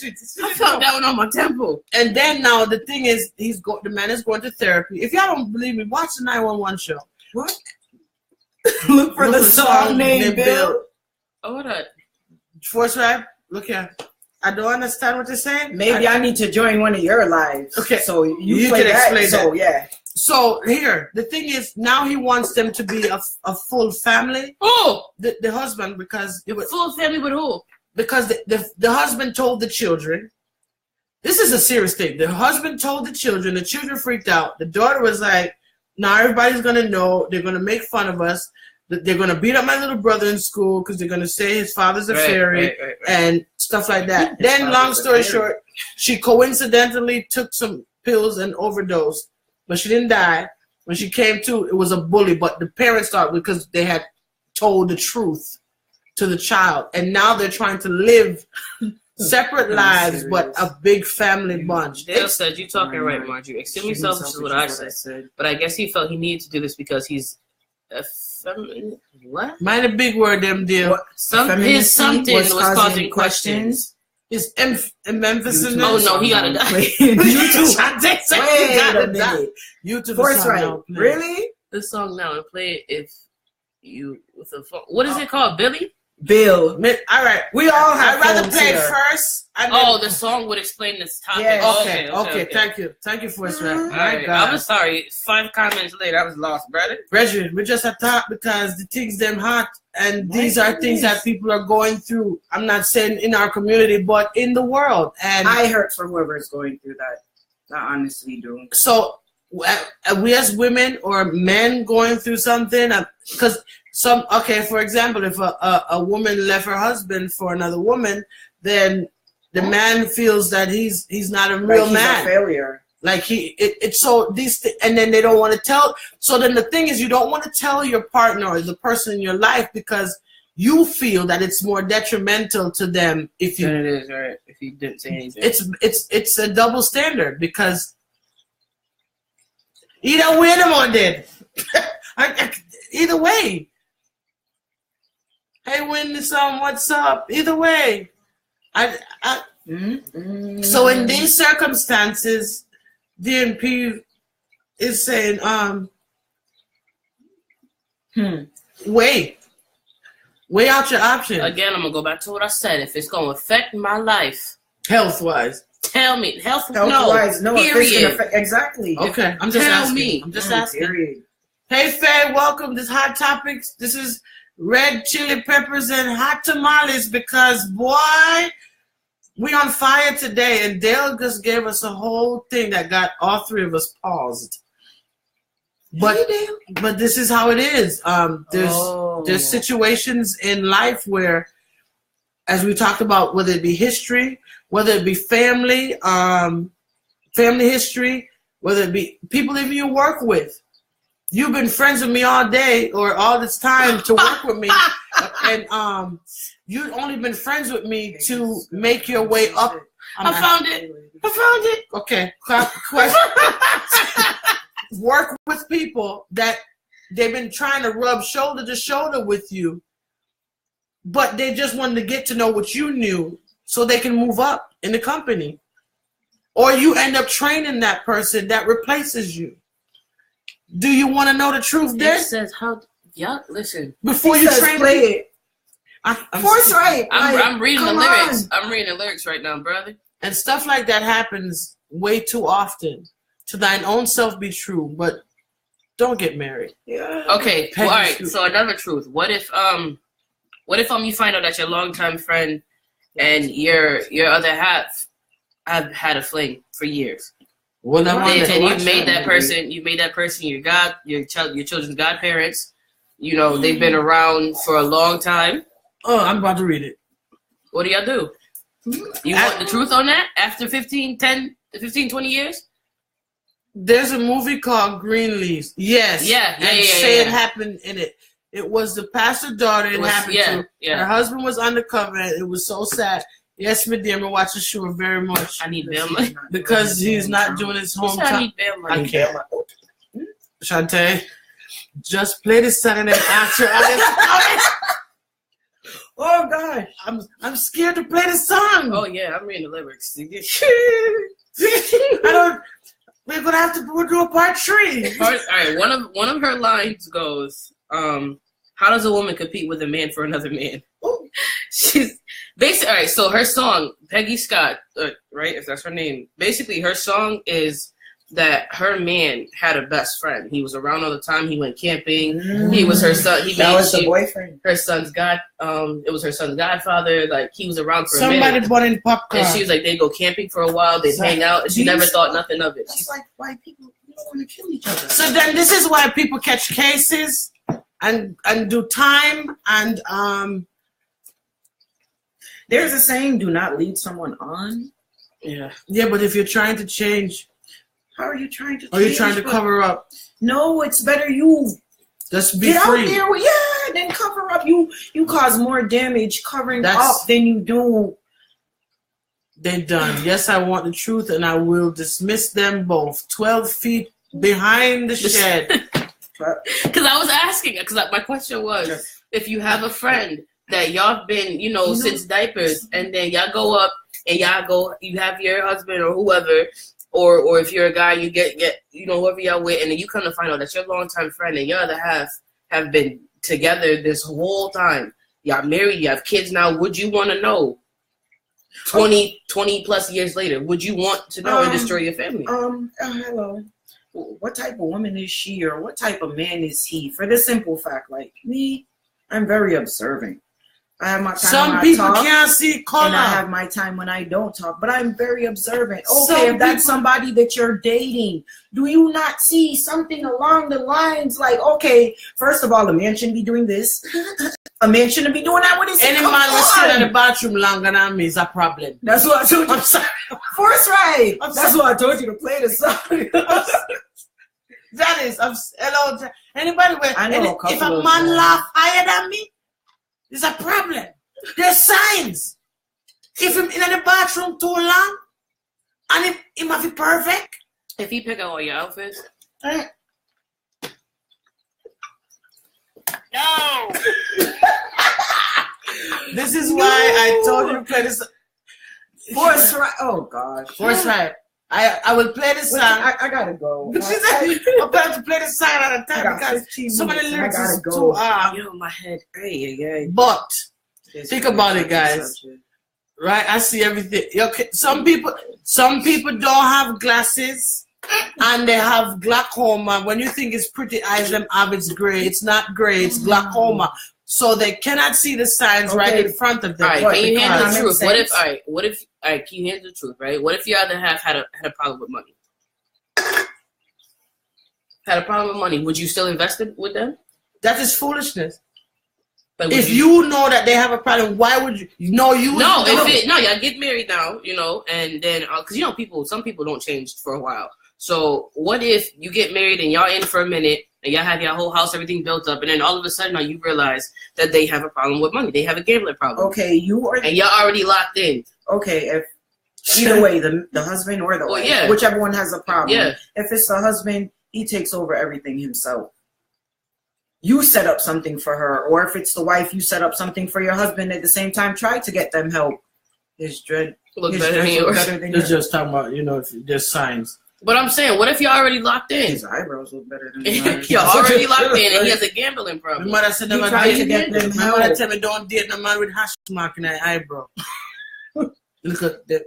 I felt that one on my temple. And then now the thing is, the man is going to therapy. If y'all don't believe me, watch the 911 show. What? Look for the song named Bill. Oh, what up? Force rap. Look here. I don't understand what they're saying. Maybe I need to join one of your lives. Okay. So you can explain that. So, yeah. So here, the thing is, now he wants them to be a full family. Oh! The husband, because... Full family with who? Because the husband told the children. This is a serious thing. The husband told the children freaked out. The daughter was like, now everybody's going to know. They're going to make fun of us. They're going to beat up my little brother in school because they're going to say his father's a fairy and stuff like that. Then, long story short, she coincidentally took some pills and overdosed, but she didn't die. When she came to, it was a bully, but the parents thought because they had told the truth to the child. And now they're trying to live separate lives, but a big family bunch. Dale said, you're talking right, Marjorie. Extremely selfish is what I said. But I guess he felt he needed to do this because he's a what? Mind a big word, them deal. His something was causing questions. His emphasis. Oh no, he gotta die. You to Force right. Really? The song now and play it if you with a phone. What is it called, Billy? Bill. All right. We all have I'd rather phones play here. first. And then, the song would explain this topic. Yeah. Okay. Thank you. Thank you for that. All right. I was sorry. 5 comments later, I was lost, brother. Brethren, we just have talk because the things them hot, and these are things that people are going through. I'm not saying in our community, but in the world. And I hurt for whoever's going through that. I honestly do. So we as women or men going through something, because for example, if a woman left her husband for another woman, then the man feels that he's not a real man. He's a failure. Like and then they don't want to tell. So then the thing is, you don't want to tell your partner or the person in your life because you feel that it's more detrimental to them if you. It is, right? If you didn't say anything. It's a double standard because either way them or did. Either way. Hey, Wendy, what's up? Either way. So in these circumstances, DNP is saying, weigh out your options. Again, I'm gonna go back to what I said. If it's gonna affect my life, health-wise, tell me. Health-wise, no. Period. Exactly. Okay, I'm just tell asking. me. I'm just asking. Period. Hey, Faye, welcome. This Hot Topics. This is red chili peppers and hot tamales because boy. We on fire today, and Dale just gave us a whole thing that got all 3 of us paused. But this is how it is. There's situations in life where, as we talked about, whether it be history, whether it be family history, whether it be people even you work with. You've been friends with me all day or all this time to work with me, and you've only been friends with me to make your way up. I found it. Okay. Question. Work with people that they've been trying to rub shoulder to shoulder with you, but they just wanted to get to know what you knew so they can move up in the company. Or you end up training that person that replaces you. Do you want to know the truth there? It says how. Yeah, listen. Before you train it. Forthright. I'm reading the lyrics. I'm reading the lyrics right now, brother. And stuff like that happens way too often. To thine own self be true, but don't get married. Yeah. Okay. Well, all right. So another truth. What if you find out that your longtime friend and your other half have had a fling for years? Well, and you made that person your children's godparents. You know, they've been around for a long time. Oh, I'm about to read it. What do y'all do? You want the truth on that after 15, 20 years? There's a movie called Greenleaf. Yes. Yeah. It happened in it. It was the pastor's daughter it happened to. Yeah. Her husband was undercover. It was so sad. Yes, my dear, I watch the show very much. I need bail money. Because he's not doing his hometown. I need bail money. I can't. Shantae, just play this song and then answer. Oh gosh, I'm scared to play the song. Oh yeah, I'm reading the lyrics. We're gonna have to do a part 3. All right, one of her lines goes, "How does a woman compete with a man for another man?" She's basically all right. So her song, Peggy Scott, right? If that's her name, basically her song is that her man had a best friend. He was around all the time. He went camping. He was her son. That was the boyfriend. Her son's it was her son's godfather. Like he was around for a minute. minute. Bought in popcorn. And she was like, they'd go camping for a while. They'd hang out, and she never thought nothing of it. That's like why people don't want to kill each other. So then this is why people catch cases and do time and There's a saying: "Do not lead someone on." Yeah, but if you're trying to change. How are you trying to? Are you trying to cover up? No, it's better you just be get free. Out there, yeah, then cover up. You cause more damage covering up than you do. They're done. Yes, I want the truth, and I will dismiss them both. 12 feet behind the shed. Because I was asking. Because my question was, if you have a friend that y'all been, since diapers, and then y'all go up and you have your husband or whoever. Or if you're a guy, you get whoever y'all with, and then you come to find out that your longtime friend and your other half have been together this whole time. y'all married, you have kids now. Would you want to know 20 plus years later? Would you want to know and destroy your family? Hello. What type of woman is she, or what type of man is he? For the simple fact, like me, I'm very observant. I have my time Some when people I talk, can't see color. and I have my time when I don't talk. But I'm very observant. Okay, if that's somebody that you're dating, do you not see something along the lines like, okay, first of all, a man shouldn't be doing this. A man shouldn't be doing that with his. Any man who sit in the bathroom longer than me is a problem. That's what I told you. I'm sorry. Force right. That's what I told you to play the song. That is, hello. Anybody, if a man laugh higher than me, it's a problem. There's signs. If him in the bathroom too long, and if he must be perfect. If he pick out all your outfits. No. This is why I told you to play this. Force right. Oh gosh. Force right. I will play this song. I gotta go. I'm about to play this song at a time because some of the lyrics is too Yo, my head. Hey. But think about it, guys. Right? I see everything. Okay, some people don't have glasses and they have glaucoma. When you think it's pretty eyes, them have it's gray. It's not gray. It's glaucoma. So they cannot see the signs right in front of them. All right, can you handle the truth? Can you handle the truth, right? What if your other half had a problem with money? Had a problem with money, would you still invest it with them? That is foolishness. But if you know that they have a problem, why would you? Y'all get married now, and then because some people don't change for a while. So what if you get married and y'all in for a minute and y'all have your whole house, everything built up, and then all of a sudden now you realize that they have a problem with money. They have a gambling problem. Okay, and y'all already locked in. Okay, if either way, the husband or the wife, whichever one has a problem. Yeah. If it's the husband, he takes over everything himself. You set up something for her, or if it's the wife, you set up something for your husband at the same time. Try to get them help. His dread look better than yours. It's just talking about if there's signs. But I'm saying, what if you're already locked in? His eyebrows look better than mine. You're already locked in, and he has a gambling problem. My mother said never date. My mother tell me don't date no man with hash mark in their eyebrow. Look at that.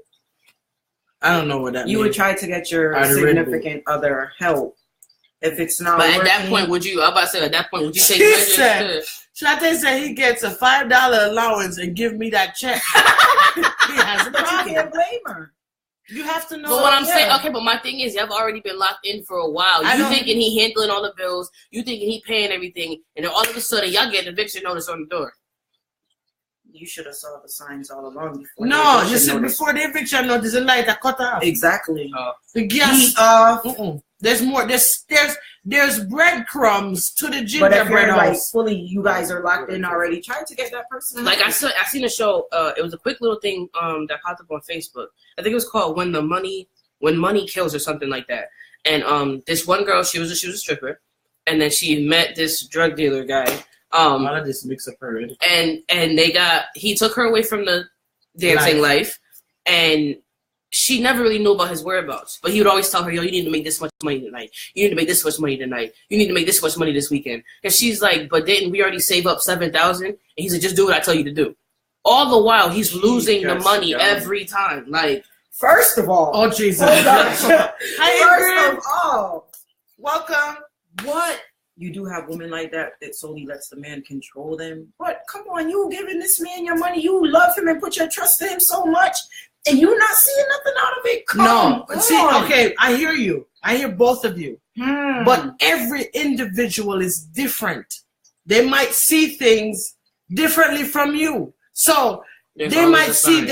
I don't know what that means. You would try to get your significant other help. If it's not but working, at that point, would you take measures? Shante said he gets a $5 allowance and give me that check. He has a problem. You can't blame her. You have to know. But what I'm saying, okay, but my thing is, y'all already been locked in for a while. You thinking he handling all the bills, you thinking he paying everything, and then all of a sudden y'all get an eviction notice on the door. You should have saw the signs all along before. Before the eviction notice, the light are cut off. Exactly. The gas off. There's more. There's breadcrumbs to the gingerbread house. But if you're like fully, you guys are locked in already. Try to get that person. Like I seen a show. It was a quick little thing that popped up on Facebook. I think it was called When Money Kills or something like that. And this one girl, she was a stripper, and then she met this drug dealer guy. I just mix up her. And he took her away from the dancing life, and she never really knew about his whereabouts. But he would always tell her, yo, you need to make this much money tonight. You need to make this much money tonight. You need to make this much money this weekend. And she's like, but didn't we already save up $7,000? And he's like, just do what I tell you to do. All the while, he's losing the money every time. Like, first of all. Oh, Jesus. First of all. Welcome. What? You do have women like that solely lets the man control them. But come on, you giving this man your money. You love him and put your trust in him so much. And you're not seeing nothing out of it. Come on. Okay, I hear you. I hear both of you. But every individual is different. They might see things differently from you. So they might see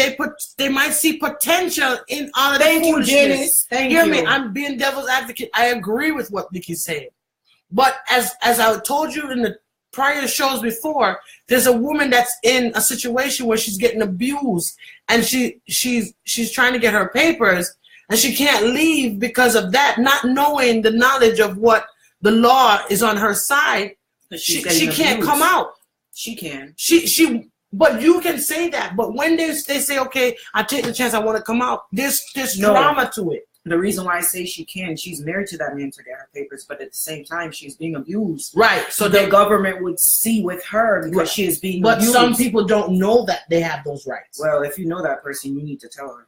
potential in all of the foolishness. Thank you, Janice. Thank you. Hear me? I'm being devil's advocate. I agree with what Nikki's saying. But as I told you in the prior shows before, there's a woman that's in a situation where she's getting abused, and she's trying to get her papers, and she can't leave because of that, not knowing the knowledge of what the law is on her side. She can't come out. She can. But you can say that. But when they say, okay, I take the chance, I want to come out, there's drama to it. The reason why I say she can, she's married to that man to get her papers, but at the same time, she's being abused. Right. So the government would see with her because she is being abused. But some people don't know that they have those rights. Well, if you know that person, you need to tell her.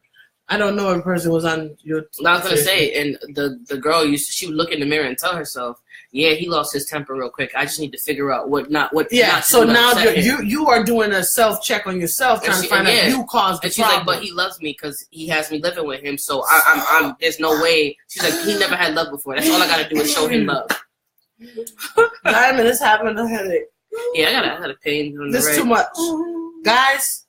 I don't know if a person was on your... I was going to say, and the girl, she would look in the mirror and tell herself, yeah, he lost his temper real quick. I just need to figure out what not so now you are doing a self-check on yourself, trying to find out you caused the and she's problem. like, but he loves me because he has me living with him, so I'm there's no way. She's like, he never had love before. That's all I got to do is show him love. Diamond is having a headache. Yeah, I got a pain on the This right. is too much. Guys,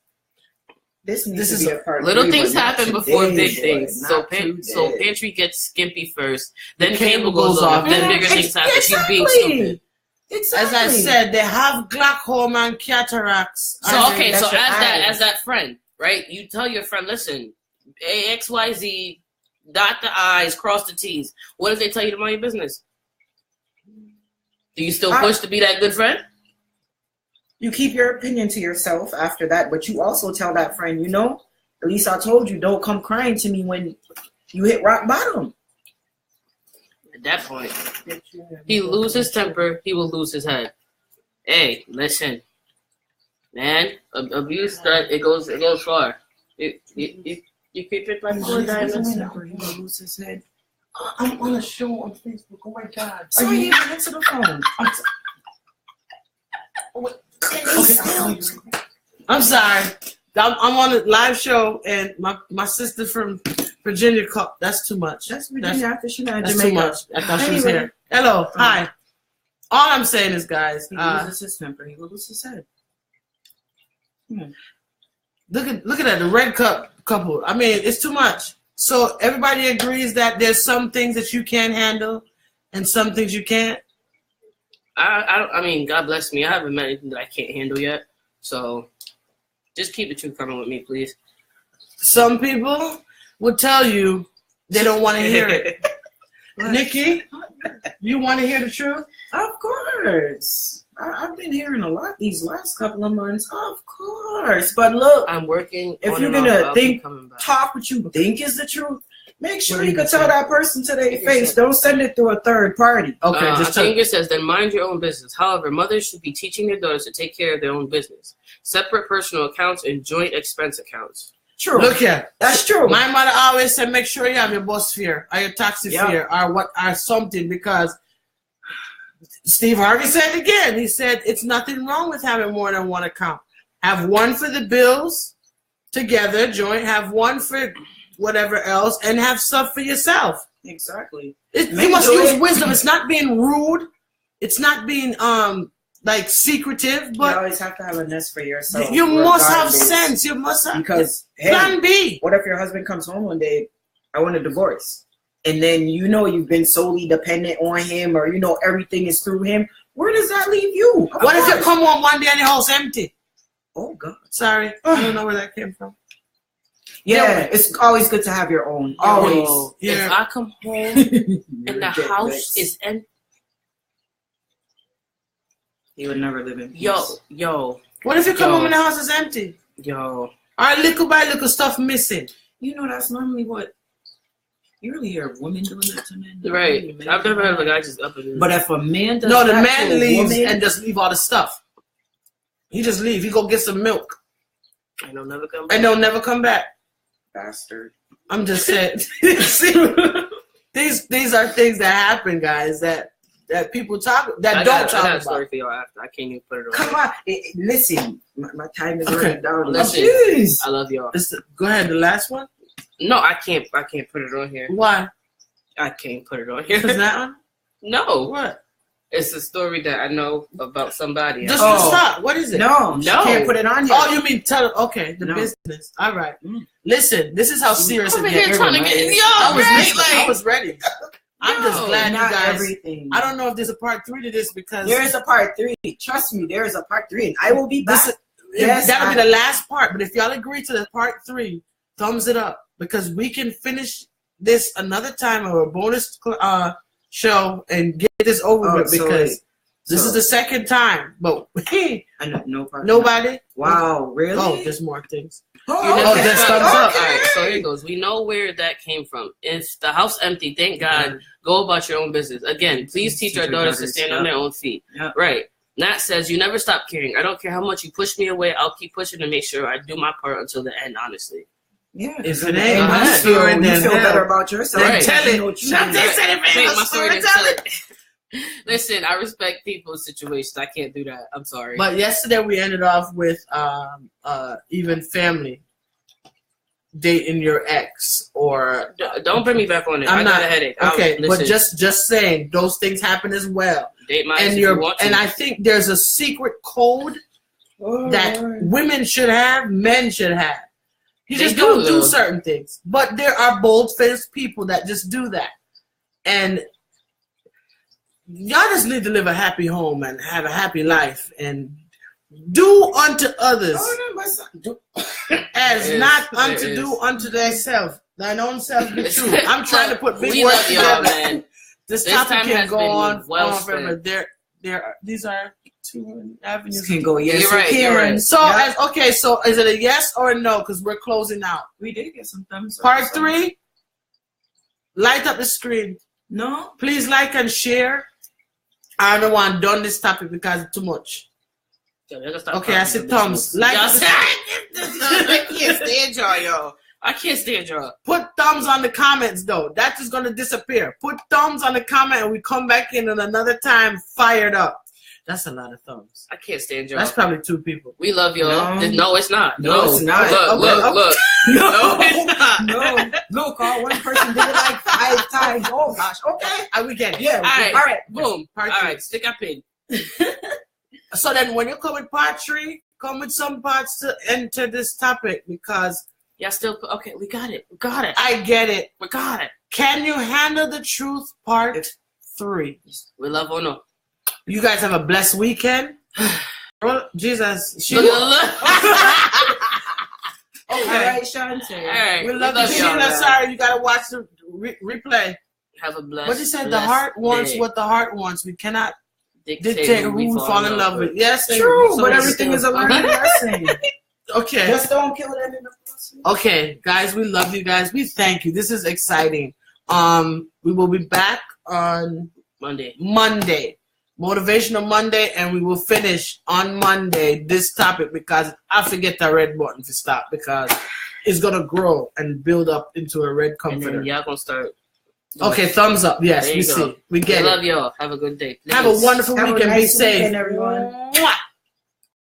this is a part. Little things happen before big things. So pantry gets skimpy first, then cable goes off, then bigger things happen. She's being stupid. Exactly. As I said, they have glaucoma and cataracts. So okay, so as that friend, right? You tell your friend, listen, XYZ, dot the I's, cross the T's. What if they tell you to mind your business? Do you still push to be that good friend? You keep your opinion to yourself after that, but you also tell that friend, you know, at least I told you, don't come crying to me when you hit rock bottom. At that point, he lose his temper, he will lose his head. Hey, listen, man, abuse that it goes far. You keep it by 4 diamonds. He will lose his head. I'm on a show on Facebook. Oh my God! So you even answer the phone. I'm sorry. I'm on a live show, and my sister from Virginia called. That's too much. That's Virginia after she got That's Jamaica. too much. I thought she was here. Hello, hi. All I'm saying is, guys, He loses his temper. He will lose his head. Look at that, the red cup couple. I mean, it's too much. So everybody agrees that there's some things that you can handle, and some things you can't. I mean, God bless me. I haven't met anything that I can't handle yet. So just keep the truth coming with me, please. Some people will tell you they don't want to hear it. Nikki, you want to hear the truth? Of course. I've been hearing a lot these last couple of months. Of course. But look, I'm working. If you're going to talk what you think is the truth, make sure you can tell that person to their face. Don't send it through a third party. Okay, I think it says, then mind your own business. However, mothers should be teaching their daughters to take care of their own business. Separate personal accounts and joint expense accounts. True. Look here. That's true. My mother always said, make sure you have your bus fare or your taxi fare or something, because Steve Harvey said it again. He said, it's nothing wrong with having more than one account. Have one for the bills together, joint, have one for whatever else, and have stuff for yourself. Exactly. You must use wisdom. It's not being rude. It's not being like secretive, but you always have to have a nest for yourself. You must have sense. You must have plan B. What if your husband comes home one day, I want a divorce, and then you know you've been solely dependent on him, or you know everything is through him? Where does that leave you? What if you come home one day and your house empty? Oh God! Sorry, I don't know where that came from. Yeah, it's always good to have your own. Always. If I come home and the house is empty, he would never live in peace. Yo. What if you come home and the house is empty? Yo. All right, little by little stuff missing. You know, that's normally what you really hear women doing that to men. Right. I've never heard of a guy just up and in. But if a man does the man leaves and just leave all the stuff. He just leave. He go get some milk. And they'll never come back. And they'll never come back. Bastard. I'm just saying. These are things that happen, guys, that people don't talk about. I got a story for y'all after. I can't even put it on. Come on. Listen. My time is running down. Listen, I love y'all. Go ahead, the last one? No, I can't put it on here. Why? I can't put it on here. Is that one? No. What? It's a story that I know about somebody. Just stop. What is it? No. You can't put it on here. Oh, you mean tell? Okay, the business. All right. Listen, this is how serious it is. I was ready. I'm just glad you guys. Everything. I don't know if there's a part 3 to this, because there is a part 3. Trust me, there is a part 3, and I will be back. That'll be the last part. But if y'all agree to the part 3, thumbs it up, because we can finish this another time or a bonus show and get this over with, because this is the second time. But I know, no part. Nobody. Wow, really? Oh, there's more things. just thumbs up. All right, so here goes. We know where that came from. If the house empty, thank God. Go about your own business. Again, please teach our daughters to stand on their own feet. Yep. Right. Nat says, you never stop caring. I don't care how much you push me away. I'll keep pushing to make sure I do my part until the end, honestly. Yeah. If it ain't my story, you feel better about yourself. Right. Tell it. My story, tell it. Listen, I respect people's situations. I can't do that. I'm sorry. But yesterday we ended off with even family dating your ex or don't bring me back on it. I got a headache. Okay, but just saying those things happen as well. Date my ex if you want to. And I think there's a secret code that women should have, men should have. You just don't do certain things. But there are bold-faced people that just do that. And y'all just need to live a happy home and have a happy life and do unto others as not unto do unto thyself. Thine own self be true. I'm trying to put big words together. Man. This topic can go on forever. These are two avenues. Can go yes. You're right. You're right. So so is it a yes or a no? Because we're closing out. We did get some thumbs up. Part 3. Light up the screen. No. Please like and share. I don't want done this topic because it's too much. Okay, I see thumbs. Like I can't stand y'all, yo. I can't stand y'all. Put thumbs on the comments, though. That is going to disappear. Put thumbs on the comment, and we come back in another time fired up. That's a lot of thumbs. I can't stand y'all. That's probably 2 people. We love y'all. No, it's not. No, it's not. Look. No, it's not. No. Look, one person did it like 5 times. Oh, gosh. Okay. We get it. Yeah. All right. Boom. All right. Stick up in. So then when you come with part 3, come with some parts to enter this topic because... Yeah, still... Okay, we got it. I get it. We got it. Can you handle the truth part 3? We love or no. You guys have a blessed weekend. Oh, Jesus. Look. All right, Shante. All right. We love you. Sorry, you got to watch the replay. Have a blessed... What you said, the heart wants what the heart wants. We cannot... dictate who we fall in love with. Yes, true, but everything is a learning lesson. Okay. Just don't kill them in the process. Okay, guys, we love you guys. We thank you. This is exciting. We will be back on Monday. Motivational Monday, and we will finish on Monday this topic because I forget the red button to stop because it's gonna grow and build up into a red comforter. And then y'all gonna start. Okay, thumbs up. Yes, we see. We get it. Love y'all. Have a good day. Have a wonderful weekend. Be safe. Everyone.